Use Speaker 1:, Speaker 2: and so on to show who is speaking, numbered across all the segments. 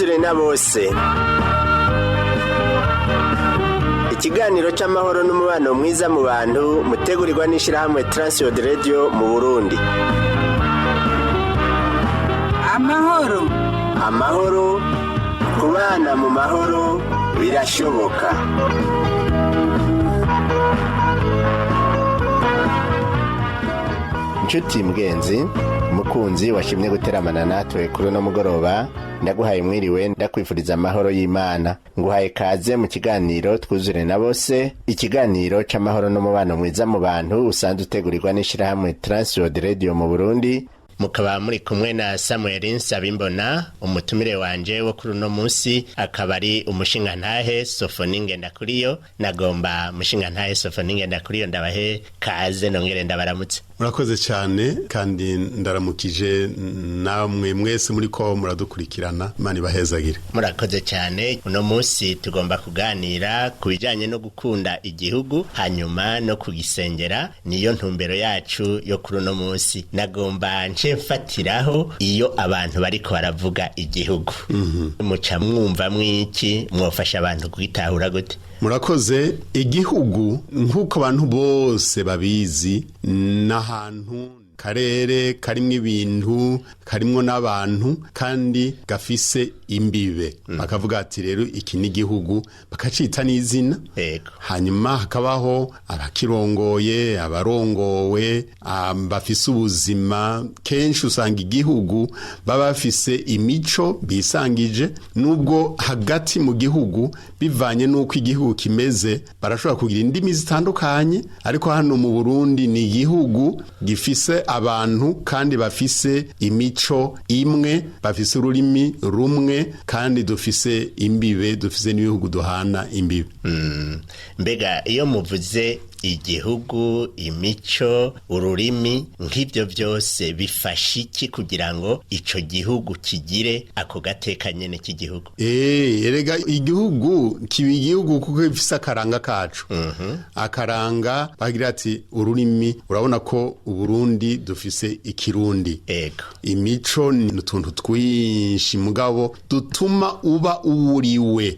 Speaker 1: twuzure na bose. Ikiganiro cy'amahoro n'umubano mwiza mu bantu mutegurirwa n'ishirahamwe Transworld Radio mu Burundi. Amahoro kubana mu mahoro birashoboka. Nshuti mgenzi mukunzi washimye guteramana natwe kuri no mugoroba, ndaguhaye mwiriwe, ndakwifuriza amahoro y'Imana. Nguhaye kaze mu kiganiro twuzure na bose, ikiganiro c'amahoro n'umubano mwiza mu bantu usanzwe utegurirwa n'ishirahamwe Transworld Radio mu Burundi. Mukaba muri kumwe na Samuel Nsabimbona, umutumire wanje wo kuri no munsi akaba ari umushingantahe Sophonie Ngendakuriyo. Nagomba mushingantahe Sophonie Ngendakuriyo ndabahe kaze nongere ndabaramutse.
Speaker 2: Murakoze cyane kandi ndaramukije namwe mwese muri ko muradukurikirana, Imana ibahezagire.
Speaker 1: Murakoze cyane. Uno munsi tugomba kuganira kubijanye no gukunda igihugu hanyuma no kugisengera, niyo ntumbero yacu yo kuri no munsi. Nagomba mfatiraho iyo abantu bariko baravuga igihugu. Muca mwumva mwiki, mwofasha abantu kwitahura gute?
Speaker 2: Murakoze. Igihugu nk'uko abantu bose babizi n'ahantu karere karimwe ibintu karimwo n'abantu kandi gafise imbibe. Bakavuga ati rero iki ni igihugu, bakacita n'izina. Hanyuma hakabaho abakirongoye, abarongowe, bafise ubuzima. Kenshi usanga igihugu baba bafise imico bisangije, nubwo hagati mu gihugu bivanye n'uko igihugu kimeze barashobora kugira indimi zitandukanye, ariko hano mu Burundi ni igihugu gifise abantu kandi bafise imico imwe, bafise ururimi rumwe kandi dufise imbibe, dufise n'ibihugu duhana imbibe.
Speaker 1: Mbega iyo muvuze igihugu, imico, ururimi, nk'ibyo byose bifasha iki kugira ngo ico gihugu kigire ako gateka nyene k'igihugu?
Speaker 2: Erega igihugu kiba igihugu kuko gifise akaranga kacu. Akaranga bagira ati ururimi, urabona ko Uburundi dufise ikirundi. Imico ni utuntu twinshi mugabo dutuma uba uwuriwe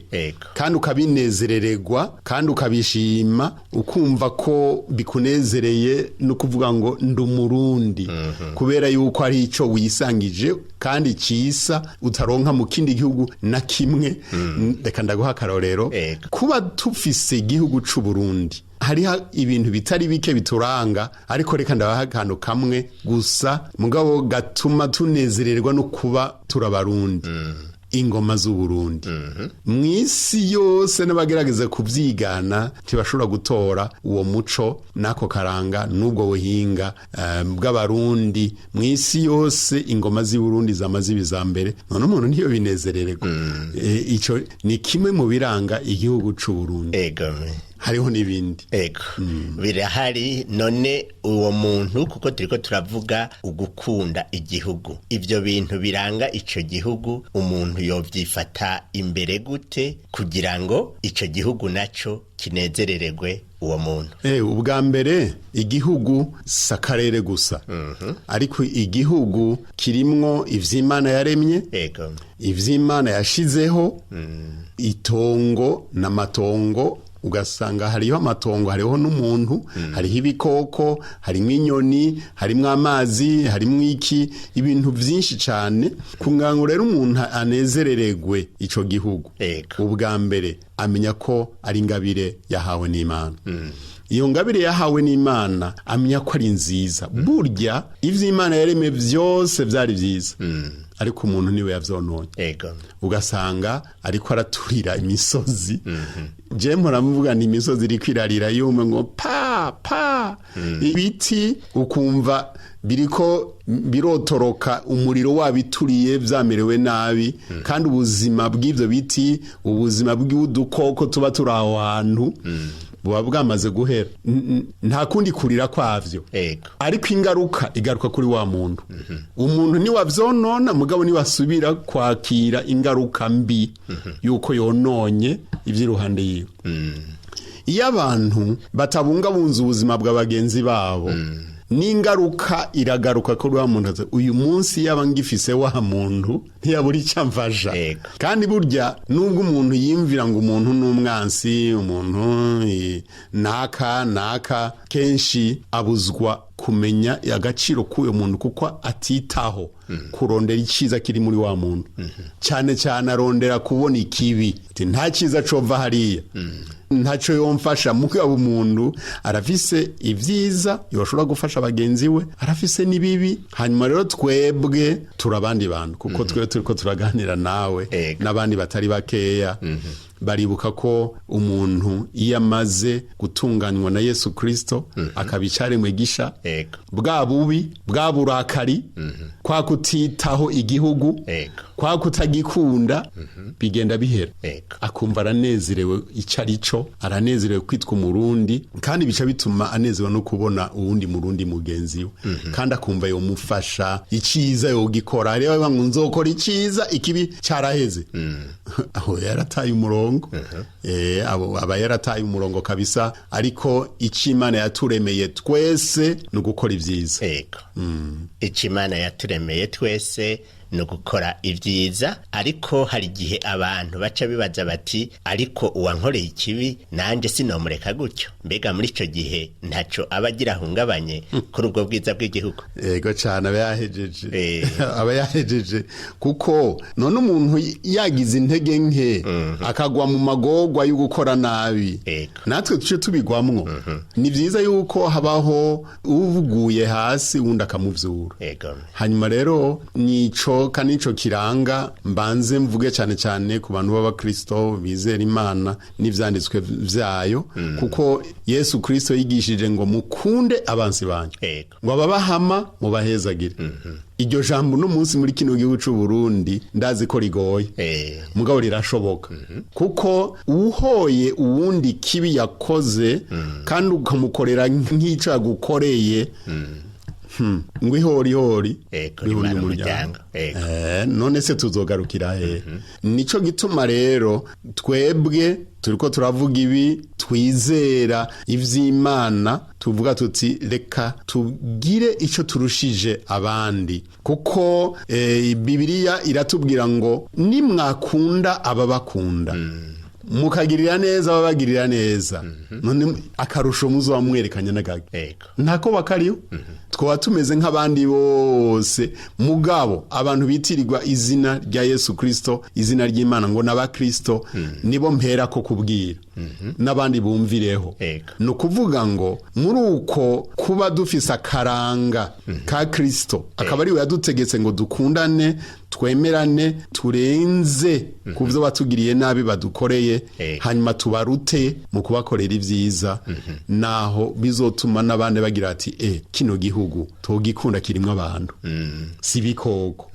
Speaker 2: kandi ukabinezerererwa kandi ukabishima, ukumva ko bikunezereye no kuvuga ngo ndi Umurundi, kubera yuko ari ico wisangije kandi cisa utaronka mu kindi gihugu na kimwe. Reka ndaguha akarorero. Kuba tufise igihugu c'u Burundi hariho ibintu bitari bike bituranga, ariko reka ndabaha akantu kamwe gusa mugabo gatuma tunezererwa no kuba turabarundi. Ingoma z'u Burundi. Mw'isi yose n'abagerageza kuvyigana ntibashobora gutora uwo muco nako karanga n'ubwo buhinga bw'abarundi. Mw'isi yose ingoma z'u Burundi zamaze ibizambere, none umuntu niyo binezerererwa. Ico ni kimwe mu biranga igihugu c'u Burundi. Hariho n'ibindi. Birahari. None uwo muntu, kuko turiko turavuga ugukunda igihugu, ivyo bintu biranga ico gihugu, umuntu yovyifata imbere gute kugira ngo ico gihugu naco kinezerererwe uwo muntu? Ubwa mbere igihugu sakarere gusa, ariko igihugu kirimwo ivy'Imana yaremye, ivy'Imana yashizeho, itongo n'amatongo. Ugasanga hariho amatongo, hariho n'umuntu, hariho ibikoko, harimwo inyoni, harimwo amazi, harimwo iki, ibintu vyinshi cane. Kungango rero umuntu anezerererwe ico gihugu, ubwa mbere amenya ko ari ingabire yahawe n'Imana. Iyo ngabire yahawe n'Imana amenya ko ari nziza. Burya ivy'Imana yaremye vyose vyari vyiza, ariko umuntu niwe yavyononye. Ugasanga ariko araturira imisozi. Je muramuvuga ni imisozi iri kwirarira yume ngo pa ibiti, ukumva biriko birotoroka, umuriro wabituriye vyamerewe nabi. Kandi ubuzima bw'ivyo biti, ubuzima bw'udukoko tuba turi aho hantu buba bwamaze guhera. Nta kundi kurira kwavyo, ariko ingaruka igaruka kuri wa muntu. Umuntu ni wavyonona mugabo ni wasubira kwakira ingaruka mbi yuko yononye ivy'iruhande yiwe. Iyo abantu batabungabunza ubuzima bw'abagenzi babo, n'ingaruka iragaruka kuri wa muntu ati uyu munsi yaba ngifise wa muntu ntiyabura icyo amfasha. Kandi burya nubwo umuntu yimvira ngo umuntu n'umwansi, umuntu naka kenshi abuzwa kumenya agaciro k'uyo muntu kuko atitaho kurondera icyiza kiri muri wa muntu, cyane cyane arondera kubona ikibi, nta cyiza cova hariya, ntacyo yomfasha. Mugabo umuntu arafise ibyiza yoshobora gufasha bagenzi we, arafise n'ibibi. Hanyuma rero twebwe turabandi bantu kuko twe turiko turaganira nawe n'abandi batari bakeya, baribuka ko umuntu iyo amaze gutunganywa na Yesu Kristo akabicare mu gisha, bwa bubi bwa burakari, kwa kutitaho igihugu, kwa kutagikunda, bigenda bihera, akumva aranezerewe icyo ari cyo, aranezerewe kwitwa umurundi, kandi bica bituma anezerewe no kubona uwundi murundi mugenzi we, kandi akumva yomufasha icyiza yogikora. Rero ngo nzokora icyiza, ikibi cyaraheze, aho yarataye umurongo. Aba yarataye umurongo kabisa. Ariko icyo Imana yaturemeye twese ni ugukora ibyiza.
Speaker 1: Icyo Imana yaturemeye twese no gukora ibyiza, ariko hari igihe abantu baca bibaza bati ariko uwankoreye ikibi nanje sinomureka gutyo. Mbega muri ico gihe ntaco abagira hungabanye kuri ubwo bwiza bw'igihugu?
Speaker 2: Yego cyane aba yahejeje kuko none umuntu yagize intege nke akagwa mu magorwa yo gukora nabi, natwe tuce tubigwamwo. Ni byiza yuko habaho uvuguye hasi undi akamuvyura. Hanyuma rero nico kanico kiranga mbanze mvuge cyane cyane ku bantu b'abakristo bizera Imana n'ivyanditswe vyayo, kuko Yesu Kristo yigishije ngo mukunde abansi banyu, ngo ababahama mubahezagire. Iryo jambo no munsi muri kino gihugu cy'u Burundi ndazi ko rigoye, mugabo rirashoboka, kuko uhoye uwundi kibi yakoze kandi ukamukorera nk'icyo yagukoreye, ngo ihori bihuriye umuryango. None se tuzogarukira he? Nico gituma rero twebwe turiko turavuga ibi, twizera ivy'Imana, tuvuga tuti reka tugire ico turushije abandi, kuko Bibiliya iratubwira ngo nimwakunda ababakunda, mukagirira neza babagirira neza, none akarusho muzo mwerekanye nagage ntako bakariyo. Twa tumeze nk'abandi bose, mugabo abantu bitirirwa izina rya Yesu Kristo, izina ry'Imana ngo n'abakristo, nibo mpera ko kubwira n'abandi bumvireho. No kuvuga ngo muri uko kuba dufise akaranga ka Kristo, akaba ari we yadutegetse ngo dukundane, twemerane, turenze kuvyo batugiriye nabi badukoreye, hanyuma tubarute mu kubakorera ibyiza, naho bizotuma n'abandi bagira ati kino gihugu tugikunda kirimwe abantu, si bikoko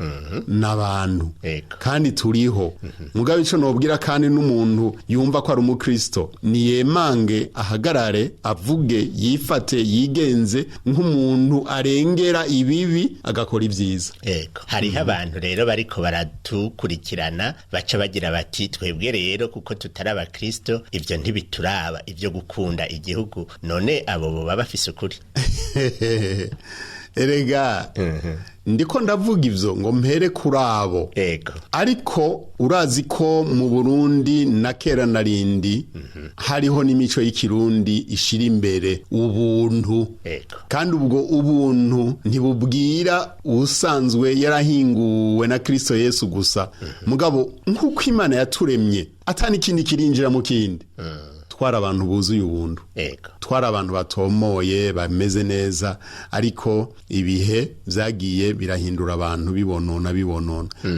Speaker 2: n'abantu, kandi turiho. Mugabe ico nobwira kandi n'umuntu yumva ko ari umukristo, niyemange ahagarare, avuge, yifate, yigenze nk'umuntu arengera ibibi agakora ibyiza.
Speaker 1: Hariho abantu rero bariko baratukurikirana baca bagira bati twebwe rero kuko tutari abakristo ivyo ntibituraba, ivyo gukunda igihugu. None abo baba bafise ukuri?
Speaker 2: Erega ndiko ndavuga ivyo ngo mpere kuri abo, ariko urazi ko mu Burundi na kera narindi hariho n'imico y'ikirundi ishira imbere ubuntu, kandi ubwo ubuntu ntibubwira usanzwe yarahinguwe na Kristo Yesu gusa, mugabo nk'uko Imana yaturemye atani ikindi kirinjira mu kindi. Twara abantu buzuye ubuntu, twara abantu batomoye bameze neza, ariko ibihe vyagiye birahindura abantu bibonona.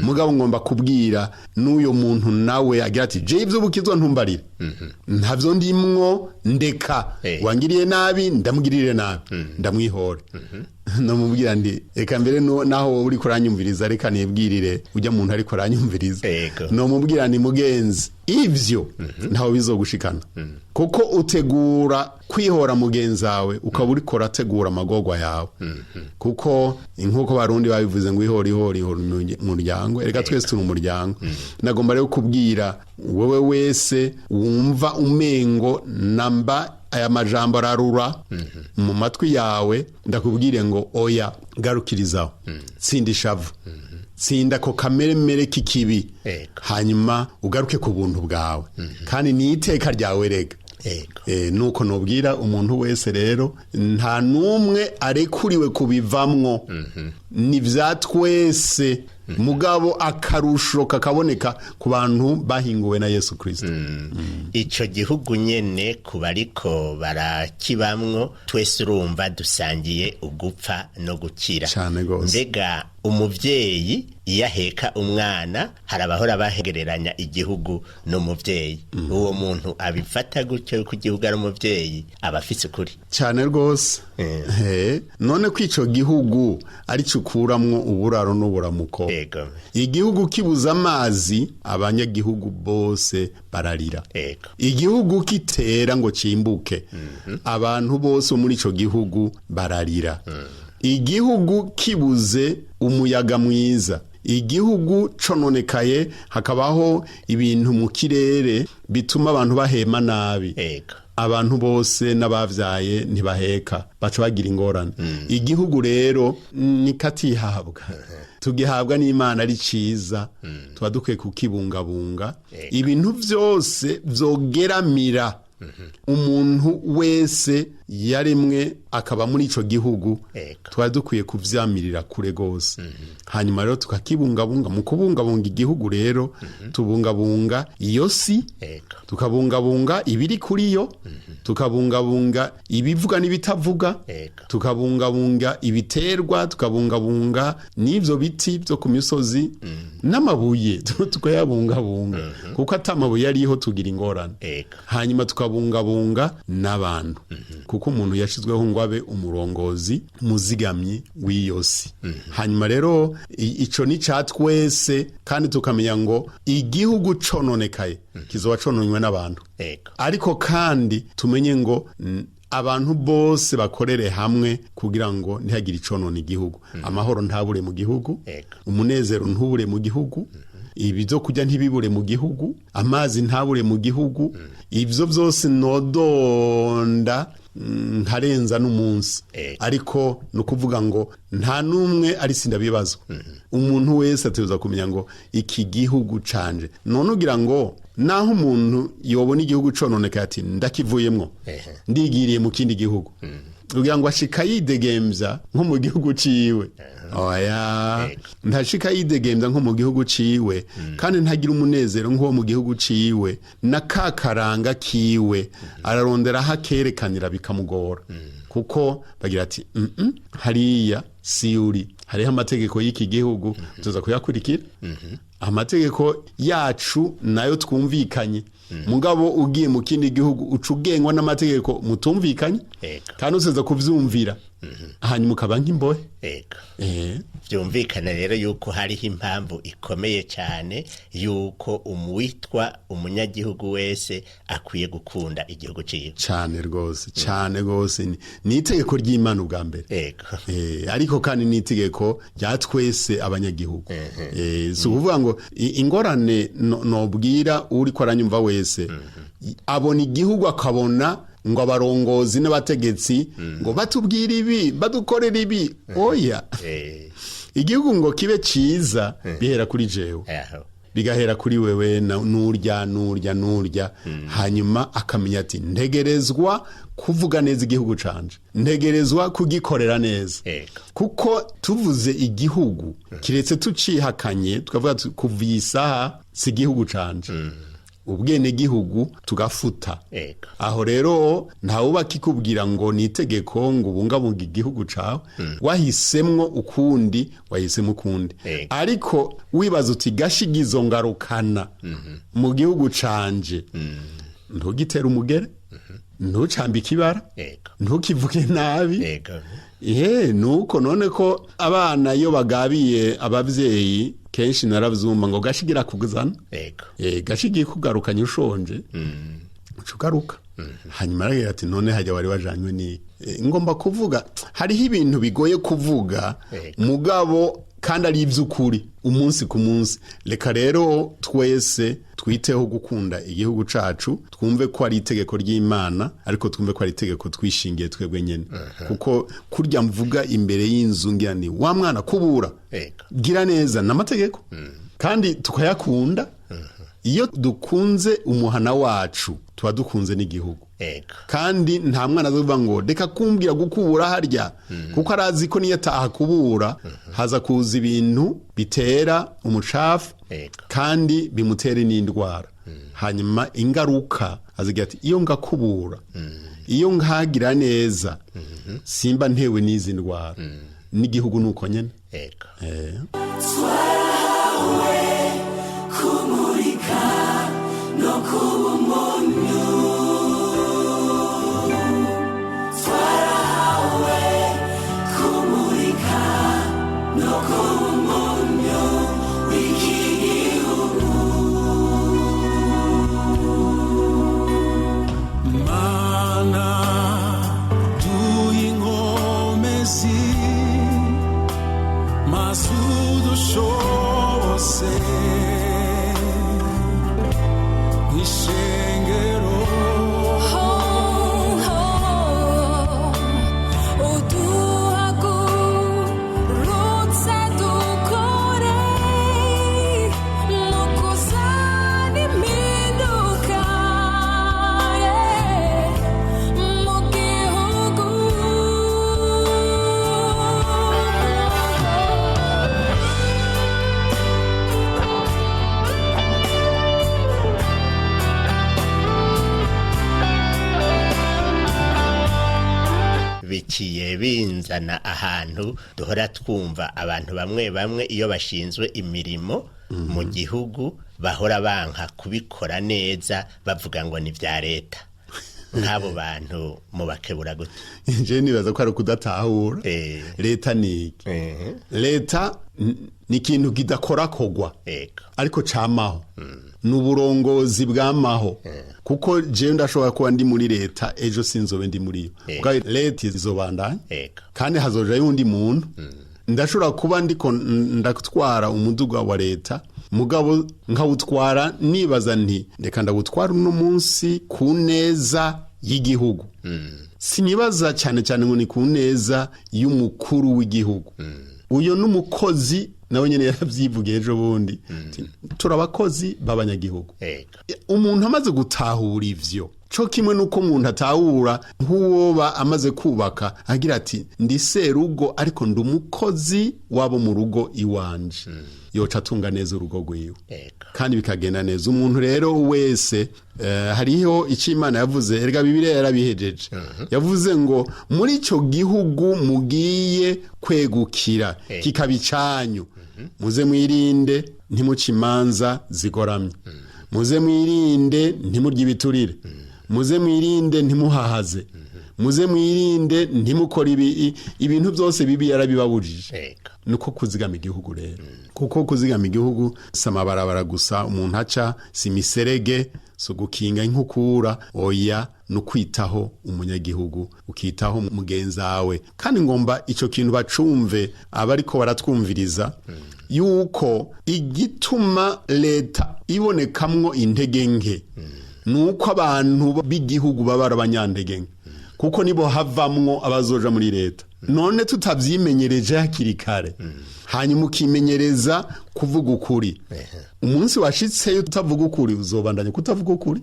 Speaker 2: Mugabo ngomba kubwira n'uyo muntu nawe agira ati je ivyo bukizwa ntumbarire, ntavyo ndimwo, ndeka wangiriye nabi ndamugirire nabi, ndamwihore. Namubwira ndi reka mbere naho uri kuranyumviriza reka nibwirire ujya muntu ari kuranyumviriza, no mubwira ni mugenzi ivyo ntaho bizogushikana, kuko utegura kwihora mugenzawe ukaba uriko urategura amagorwa yawe kuko nk'uko barundi babivuze ngo ihora umuryango reka twese turi umuryango nagomba rero kubwira wowe wese wumva umengo namba aya majambo ararura mu matwi yawe ndakubwire ngo oya garukirizaho tsinda ishavu tsinda ko kameremere k'ikibi hanyuma ugaruke ku buntu bwawe kandi ni iteka ryawe rega nuko nubwira umuntu wese rero nta numwe arekuriwe kubivamwo ni vya twese mugabo akarusho kakaboneka ku bantu bahinguwe na Yesu Kristo.
Speaker 1: Ico gihugu nyene kuba ariko barakibamwo twese urumva dusangiye ugupfa no gukira. Mbega umuvyeyi iyaheka umwana harabahora bahegereranya igihugu n'umuvyeyi. Uwo muntu abifata gutyo ku gihugu ari umuvyeyi abafitse kuri.
Speaker 2: Cyane rwose. None kwico gihugu ari cukuramwo uburaro n'uburamuko. Igihugu kibuza amazi abanyagihugu bose bararira. Igihugu kitera ngo cimbuke abantu bose muri ico gihugu bararira. Igihugu kibuze umuyaga mwiza, igihugu cononekaye hakabaho ibintu mu kirere bituma abantu bahema nabi. Abantu bose n'abavyaye ntibaheka baca bagira ingorane. Igihugu rero ni katihabwa tugihabwa n'Imana ari ciza tuba dukwiye kukibungabunga ibintu vyose vyogeramira umuntu wese yaremwe akaba muri ico gihugu twari dukwiye kuvyamirira kure gose. Hanyuma rero tukakibungabunga mu kubungabunga igihugu rero tubungabunga iyo si tukabungabunga ibiri kuri yo tukabungabunga ibivuga n'ibitavuga tukabungabunga ibiterwa tukabungabunga n'ivyo biti byo ku misozi n'amabuye tukayabungabunga kuko atamabuye ariho tugira ingorane. Hanyuma tukabungabunga n'abantu kuko umuntu yashizweho ngo abe umurongozi muzigamyi w'iyosi. Hanyuma rero ico ni catwese kandi tukamenya ngo igihugu cononekaye kizoba cononywe n'abantu ariko kandi tumenye ngo abantu bose bakorere hamwe kugira ngo ntihagire iconona igihugu. Amahoro ntabure mu gihugu, umunezero ntubure mu gihugu, ibizo kujya ntibibure mu gihugu, amazi ntabure mu gihugu. Ivyo byose nodonda nkarenza n'umunsi ariko no kuvuga ngo nta numwe ari sinda bibazo. Umuntu wese ateza kumenya ngo iki gihugu canje none ugira ngo naho umuntu yobona igihugu cononeka ati ndakivuyemwo ndigiriye mu kindi gihugu ugira ngo ashika yidegemvya nko mu gihugu ciwe. Oya ntashika yidegemvya nko mu gihugu ciwe kandi ntagira umunezero nko mu gihugu ciwe na kakaranga kiwe ararondera hakerekanira bikamugora kuko bagira ati hariya siuri hariho amategeko y'iki gihugu tuza kuyakurikira. Amategeko yacu nayo twumvikanye mugabo ugiye mu kindi gihugu ucugengwa n'amategeko mutumvikanye kandi useza kuvyumvira hanyuma ukaba nk'imbohe.
Speaker 1: Vyumvikana rero yuko hariho impamvu ikomeye cyane yuko umwitwa umunyagihugu wese akwiye gukunda igihugu ciwe
Speaker 2: cyane rwose ni itegeko ry'Imana ubwa mbere ariko kandi ni itegeko rya twese abanyagihugu. Si ukuvuga ngo ingorane nobwira uri ko aranyumva wese abona igihugu akabona ngo abarongozi n'abategetsi ngo batubwira ibi badukorera ibi. Oya igihugu ngo kibe ciza bihera kuri jewe bigahera kuri wewe nurya hanyuma akamenya ati ntegerezwa kuvuga neza igihugu canje ntegerezwa kugikorera neza kuko tuvuze igihugu kiretse tucihakanye tukavuga kuva isaha si igihugu canje ubwene gihugu tugafuta. Aho rero ntawuba kikubwira ngo ni itegeko ngo ubungabunga igihugu cawe wahisemwo ukundi wahisemo ukundi ariko wibaza uti gashigizo ngarukana mu gihugu canje ntugitera umugere ntucambike ibara ntukivuge nabi. Nuko none ko abana iyo bagabiye abavyeyi kenshi naravyumva ngo gashigira kuguzana gashigiye kugarukanya ushonje ucugaruka hanyuma aragira ati none hajya wari wajanywe ni ngomba kuvuga hariho ibintu bigoye kuvuga mugabo kandi ari iby'ukuri umunsi ku munsi. Reka rero twese twiteho gukunda igihugu cacu, twumve ko ari itegeko ry'Imana, ariko twumve ko ari itegeko twishingiye twebwe nyene. Kuko kurya mvuga imbere y'inzu ngira ni wa mwana kubura gira neza n'amategeko kandi tukayakunda. Iyo dukunze umuhana wacu tuba dukunze n'igihugu. Kandi nta mwana azovuga ngo reka kumbwira gukubura harya kuko arazi ko niyo ataha kubura haza kuza ibintu bitera umucafu kandi bimutere n'indwara. Hanyuma ingaruka azigira ati iyo ngakubura iyo nkagira neza simba ntewe n'izi ndwara n'igihugu nuko nyene. Kumurika no kuba umuntu twarahawe kumurika no kuba umuntu w'iki gihugu. Mana tuyinkomezi masudushobose
Speaker 1: biciye binzana ahantu duhora twumva abantu bamwe bamwe iyo bashinzwe imirimo mu gihugu bahora banka kubikora neza bavuga ngo ni vya leta. Nk'abo bantu mu bakebura gute?
Speaker 2: Je nibaza ko ari kudatahura. Leta ni leta ni ikintu kidakora kogwa ariko camaho n'uburongozi bwamaho. Kuko je ndashobora kuba ndi muri leta ejo sinzobe ndi muri yo bwa leta izobandanya kandi hazoja yundi muntu. Ndashobora kuba ndiko ndatwara umuduga wa leta mugabo nkawutwara nibaza nti ndeka ndagutwara uno munsi ku neza y'igihugu. Sinibaza cyane cyane ngo ni ku neza y'umukuru w'igihugu. Uyo n'umukozi nawe nyene yaravyivugiye ejo bundi turabakozi b'abanyagihugu. Umuntu amaze gutahura ivyo co kimwe nuko umuntu atahura nk'uwoba amaze kubaka agira ati ndi serugo ariko ndi umukozi wabo mu rugo iwanje. Yoca atunga neza urugo rwiwe kandi bikagenda neza. Umuntu rero wese hariho icyo Imana yavuze, erega Bibiliya yarabihejeje. Yavuze ngo muri ico gihugu mugiye kwegukira kikabicanyu muze mwirinde ntimuce imanza zigoramye, muze mwirinde ntimurye ibiturire, muze mwirinde ntimuhahaze, muze mwirinde ntimukora ibintu byose bibi yarabibabujije. Nuko kuzigama igihugu rero, kuko kuzigama igihugu samabarabara gusa umuntu aca, si miserege, so gukinga inkukura, oya nukwitaho umunyagihugu, ukitaho mugenzi wawe. Kandi ngomba ico kintu bacumve abariko baratwumviriza yuko igituma leta ibonekamwo intege nke nuko abantu b'igihugu baba abanyantege nke, kuko nibo havamwo abazoja muri leta. None tutavyimenyereje hakiri kare hanyuma ukimenyereza kuvuga ukuri, umunsi washitseyo utavuga ukuri uzobandanya kutavuga ukuri.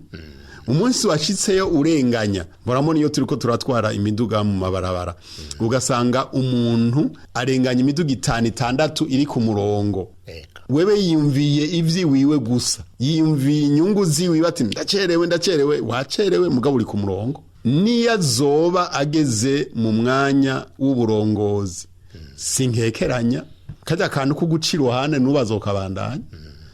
Speaker 2: Umunsi washitseyo urenganya, murabona iyo turiko turatwara imiduga mu mabarabara ugasanga umuntu arenganya imiduga 5-6 iri ku murongo, wewe yiyumviye ivyiwiwe gusa, yiyumviye inyungu ziwe, bati ndacerewe wacerewe mugabo uri ku murongo. Niya zoba ageze mu mwanya w'uburongozi sinkekeranya kajya kantu ko gucira uruhande n'ubazokabandanya,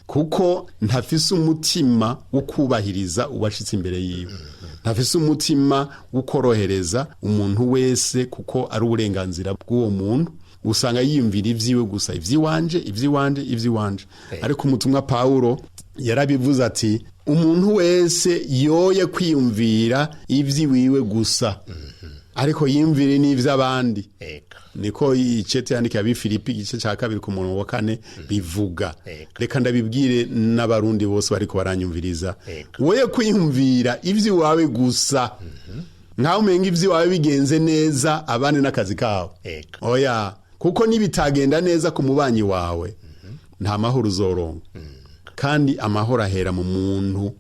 Speaker 2: kuko ntafise umutima wo kubahiriza ubashitse imbere yiwe, ntafise umutima wo korohereza umuntu wese, kuko ari uburenganzira bw'uwo muntu. Usanga yiyumvira ivyiwe gusa, ivyiwanje. Ariko umutumwa Paulo yarabivuze ati umuntu wese yoye kwiyumvira ivy'iwiwe gusa ariko yimvire n'ivy'abandi. Niko icete yandikiye ab'Ifilipi igice ca 2 ku murongo wa 4 bivuga. Reka ndabibwire n'abarundi bose bariko baranyumviriza, woye kwiyumvira ivy'iwawe gusa nkaho umenga ivy'iwawe bigenze neza abandi n'akazi kawe. Oya, kuko nibitagenda neza ku mubanyi wawe nta mahoro uzoronka. Kandi amahoro ahera mu muntu.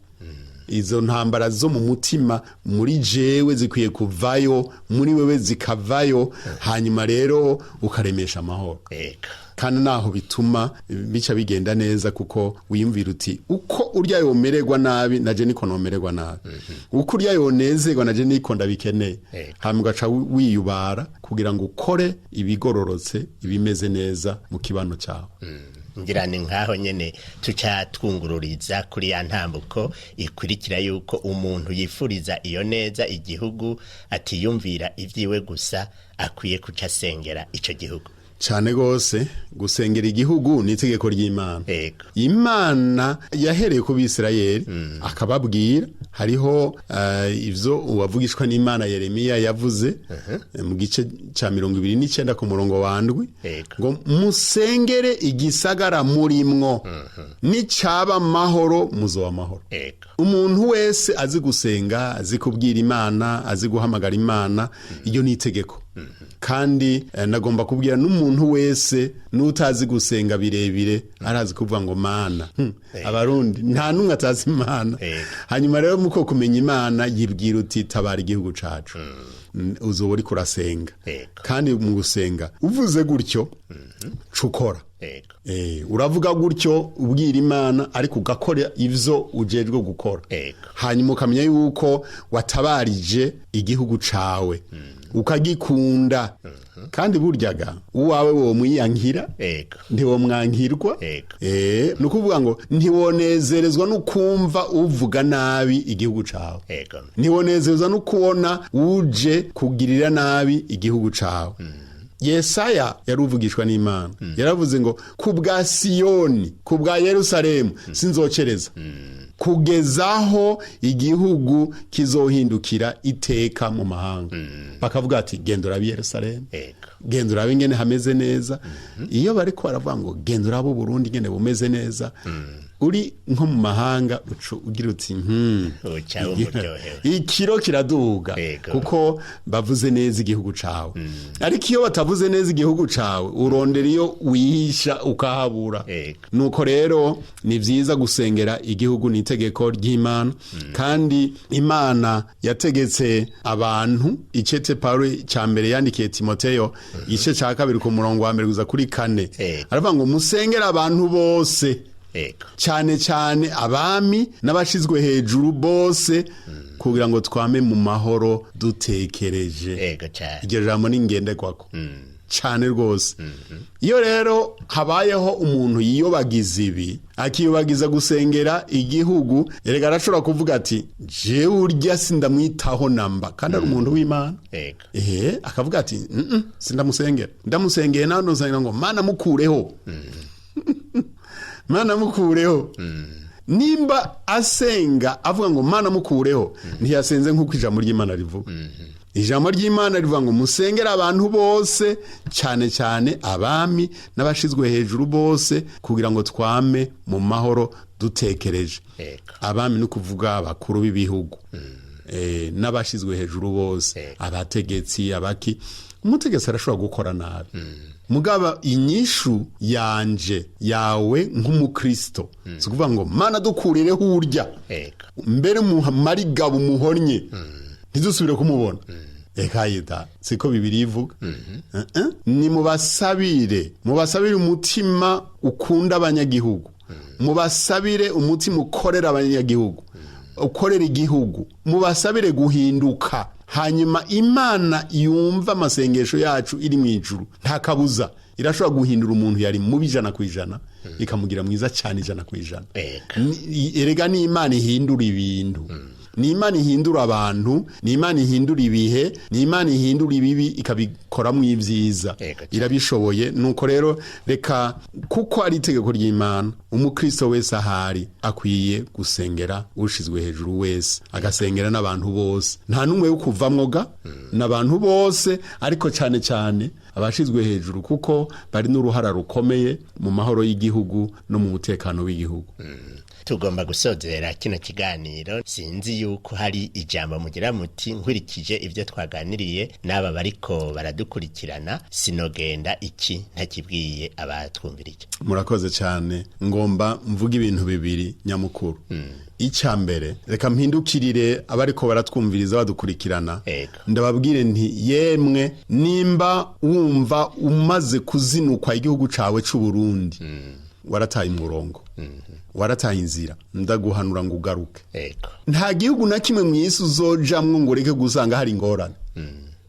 Speaker 2: Izo ntambara zo mu mutima muri jewe zikwiye kuvayo, muri wewe zikavayo, hanyuma rero ukaremesha amahoro. Kandi naho bituma bica bigenda neza, kuko wiyumvira uti uko urya yomererwa nabi naje niko nomererwa nabi, uko urya yonezerwa naje niko ndabikeneye. Hanyuma ugaca wiyubara kugira ngo ukore ibigororotse, ibimeze neza mu kibano cyawe.
Speaker 1: Ngira ni nkaho nyene tuca twungururiza kuri ya ntambuko ikurikira yuko umuntu yifuriza iyo neza igihugu atiyumvira ivyiwe gusa, akwiye kuca sengera ico gihugu.
Speaker 2: Cyane gose gusengera igihugu ni itegeko ry'Imana. Imana yahereye ku Bisirayeli akababwira, hariho ivyo uwavugishwa n'Imana Yeremiya yavuze mu gice ca 29 ku murongo wa 7 ngo musengere igisagara murimwo, nicaba amahoro muzoba amahoro. Umuntu wese azi gusenga, azi kubwira Imana, azi guhamagara Imana, iyo ni itegeko. Kandi nagomba kubwira n'umuntu wese n'utazi gusenga birebire arazi kuvuga ngo Mana. Abarundi nta numwe atazi Imana. Hanyuma rero muko kumenya Imana yibwira uti tabara igihugu cacu. Uzoba uri kurasenga. Kandi mu gusenga uvuze gutyo cukora. Uravuga gutyo ubwira Imana, ariko ugakora ivyo ujejwe gukora. Hanyuma ukamenya yuko watabarije igihugu cawe, ukagikunda. Kandi buryaga uwawe wo muyankira ndiwo mwankirwa. Nukuvuga ngo ntiwonezerezwa no kumva uvuga nabi igihugu cawe, ntiwonezerezwa no kubona uje kugirira nabi igihugu cawe. Yesaya yaruvugishwa n'Imana, yaravuze ngo kubwa Siyoni, kubwa Yerusalemu sinzocereza kugezaho igihugu kizohindukira iteka mu mahanga. Bakavuga ati genda urabe Yerusalemu, genda urabe ingene hameze neza. Iyo bariko baravuga ngo genda urabe Burundi ingene bumeze neza, uri nko mu mahanga ugira uti ikiro kiraduga, kuko bavuze neza igihugu cawe. Ariko iyo batavuze neza igihugu cawe urondera iyo wihisha ukahabura. Nuko rero ni vyiza gusengera igihugu, ni itegeko ry'Imana. Kandi Imana yategetse abantu, icete Paulo ca mbere yandikiye Timoteyo igice ca 2 ku murongo wa 1 kuza kuri 4, aravuga ngo musengera abantu bose, cyane cyane abami n'abashizwe hejuru bose, kugira ngo twame mu mahoro dutekereje. Iryo jambo ni ngenderwako cyane rwose. Iyo rero habayeho umuntu yiyobagiza ibi, akiyobagiza gusengera igihugu, erega arashobora kuvuga ati je urya sindamwitaho namba, kandi ari umuntu w'Imana. Akavuga ati sindamusengera, ndamusengeye naho nozanira ngo Mana mukureho. Mana mukureho. Nimba asenga avuga ngo Mana mukureho, ntiyasenze nk'uko ijambo ry'Imana rivuga. Ijambo ry'Imana rivuga ngo musengera abantu bose, cyane cyane abami n'abashizwe hejuru bose, kugira ngo twame mu mahoro dutekereje. Abami no kuvuga abakuru b'ibihugu, n'abashizwe hejuru bose, abategetsi, abaki. Umutegetsi arashobora gukora nabi, mugaba inyishu yanje yawe nk'umukristo sikuvuga ngo Mana dukurireho urya mbere mumarigabo muhornye ntidusubire kumubona. Ekayida siko Bibiliya ivuga. Ni mubasabire umutima ukunda abanyagihugu, mubasabire umutima ukorera abanyagihugu, ukorera igihugu, mubasabire guhinduka. Hanyuma Imana yumva amasengesho yacu iri mu ijuru, nta kabuza irashobora guhindura umuntu yari mubi 100% ikamugira mwiza cyane 100%. Erega ni Imana ihindura ibintu. ni Imana ihindura abantu, ni Imana ihindura ibihe, ni Imana ihindura ibibi ikabikoramwo ivyiza, irabishoboye. Nuko rero reka, kuko ari itegeko ry'Imana, umukristo wese ahari akwiye gusengera ushizwe hejuru wese, agasengera n'abantu bose, nta numwe yo kuvamwo ga, n'abantu bose, ariko cyane cyane abashizwe hejuru, kuko bari n'uruhara rukomeye mu mahoro y'igihugu no mu mutekano w'igihugu.
Speaker 1: Tugomba gusozera kino kiganiro. Sinzi yuko hari ijambo mugira muti nkurikije ivyo twaganiriye n'aba bariko baradukurikirana sinogenda iki ntakibwiye abatwumvirije.
Speaker 2: Murakoze cyane. Ngomba mvuga ibintu bibiri nyamukuru. Icya mbere, reka mpindukirire abariko baratwumviriza badukurikirana, ndababwire nti yemwe nimba wumva umaze kuzinukwa igihugu cawe c'u Burundi, warataye umurongo, warataye inzira, ndaguhanura ngo ugaruke. Nta gihugu na kimwe mw'isi uzojamwo ngo ureke gusanga hari ingorane,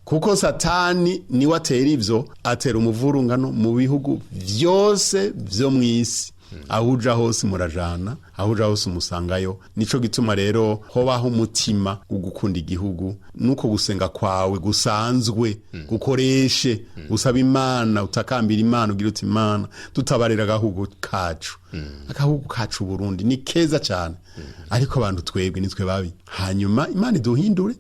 Speaker 2: kuko Satani niwe atera ivyo, atera umuvurungano mu bihugu vyose vyo mw'isi. Ahuja hose murajana, ahuja hose umusangayo. Nico gituma rero hobaho umutima ugukunda igihugu, nuko gusenga kwawe gusanzwe gukoreshe, usaba Imana, utakambira Imana, ugira uti Imana tutabarira agahugu kacu. Agahugu kacu Burundi ni keza cyane, ariko abantu twebwe nitwe babi. Hanyuma Imana iduhindure,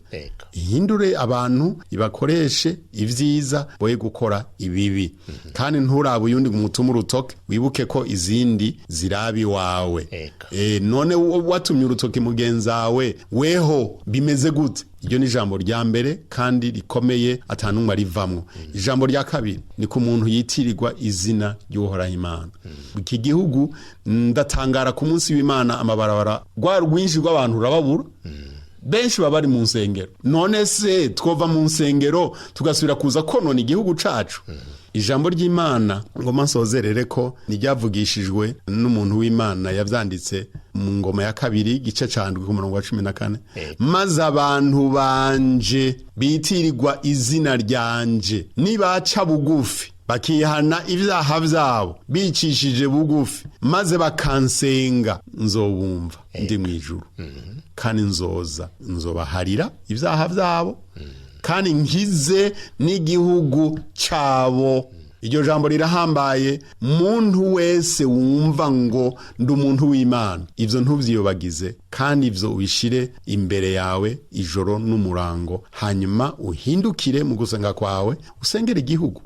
Speaker 2: ihindure abantu, ibakoreshe ivyiza, boye gukora ibibi. Kandi nturabe uyundi umutuma urutoke, wibuke ko izindi zirabi wawe. None watumye urutoke mugenzawe, weho bimeze gute? Iryo ni ijambo rya mbere kandi rikomeye atanumwe arivamwo. Ijambo rya kabiri ni ku muntu yitirirwa izina ry'Uhoraho Imana. Iki gihugu ndatangara ku munsi w'Imana, amabarabara rwa rwinshi rw'abantu urababura, benshi baba bari mu nsengero. None se twova mu nsengero tugasubira kuza konona igihugu cacu? Ijambo ry'Imana ngoma nsozerere ko niryavugishijwe n'umuntu w'Imana yavyanditse mu ngoma ya kabiri gice candwi ku murongo wa 14. Maze abantu banje bitirirwa izina ryanje nibaca bugufi bakihana ivyaha vyabo bicishije bugufi, maze bakansenga, nzobumva ndi mwijuru, kandi nzobaharira ivyaha vyabo, kandi nkize n'igihugu cabo. Iryo jambo rirahambaye. Muntu wese wumva ngo ndi umuntu w'Imana, ivyo ntuvyiyobagize, kandi ivyo ubishire imbere yawe ijoro n'umurango, hanyuma uhindukire mu gusenga kwawe, usengera igihugu.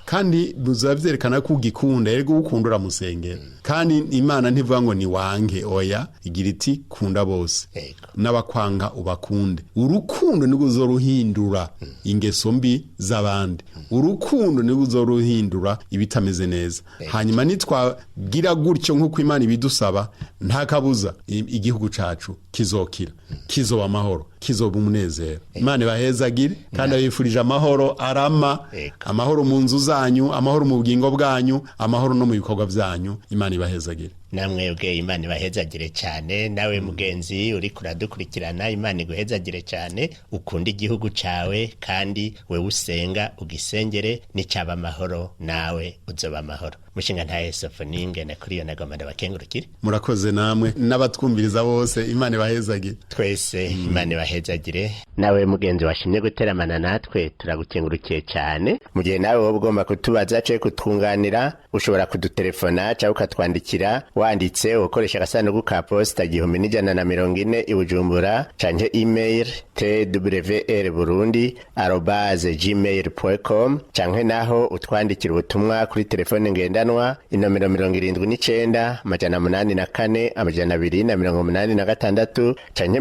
Speaker 2: Kandi buzavyerekana ko ugikunda, ergo ukunda uramusengera. Kandi Imana ntivuga ngo ni wange, oya, igira iti kunda bose, n'abakwanga ubakunde. Urukundo nirwo ruzoruhindura ingeso mbi z'abandi, urukundo nirwo ruzoruhindura ibitameze neza. Hanyuma nitwagira gutyo nk'uko Imana ibidusaba, nta kabuza igihugu cacu kizokira, kizoba amahoro, kizoba umunezero. Imana ibahezagire, kandi abifurije amahoro arama, amahoro mu nzu zanyu, amahoro mu bugingo bwanyu, amahoro no mu bikorwa vyanyu. Imana ibahezagire.
Speaker 1: Namwe ubwe Imana ibahezagire cyane. Nawe mugenzi uri kuradukurikirana, Imana iguhezagire cyane, ukunda igihugu cawe, kandi we usenga ugisengere, nicaba amahoro nawe uzoba amahoro. Mushinga ntaye Sofoninge na kuri yo nagoma ndabakengurukire.
Speaker 2: Murakoze namwe n'abatwumviriza bose, Imana ibahezagire
Speaker 1: twese. Imana ibahezagire. Nawe mugenzi washimye guteramana natwe, turagukengurukiye cyane. Mu gihe nawe wowe ugomba kutubaza cyo kutwunganira, ushobora kudutelefona cyangwa ukatwandikira wanditse ukoresha agasanduku ka posta 1140 i Bujumbura, canke email twrburundi@gmail.com, canke naho utwandikira ubutumwa kuri telefone ngendanwa inomero 79 804 286, canke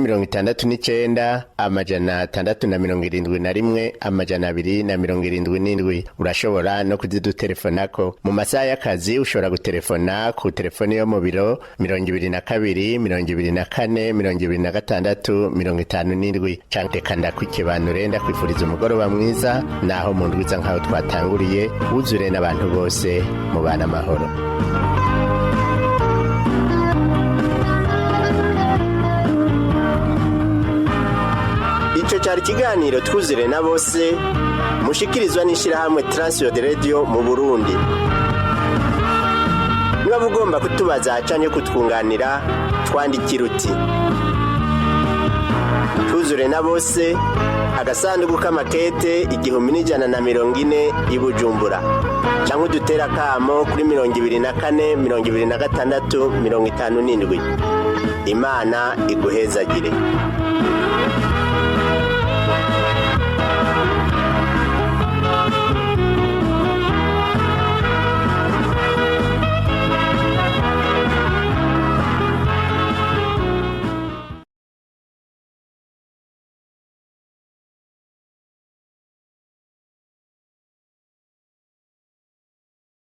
Speaker 1: 69 671 277. Urashobora no kuzidutelefonako mu masaha y'akazi. Ushobora gutelefona ku telefone yo mu biro 22 24 26 57, canke kanda kwikibanure. Ndakwifuriza umugoroba mwiza, naho mu ndwiza nkaho twatanguriye, wuzure n'abantu bose mu bana amahoro. Ico cyari kiganiro twuzure na bose, mushikirizwa n'ishirahamwe Transworld Radio mu Burundi. Mwaba ugomba kutubaza canke kutwunganira, twandikira uti Twuzure na bose, agasanduku k'amakete 1140 i Bujumbura, cyangwa udutera akamo kuri 24 26 57. Imana iguhezagire.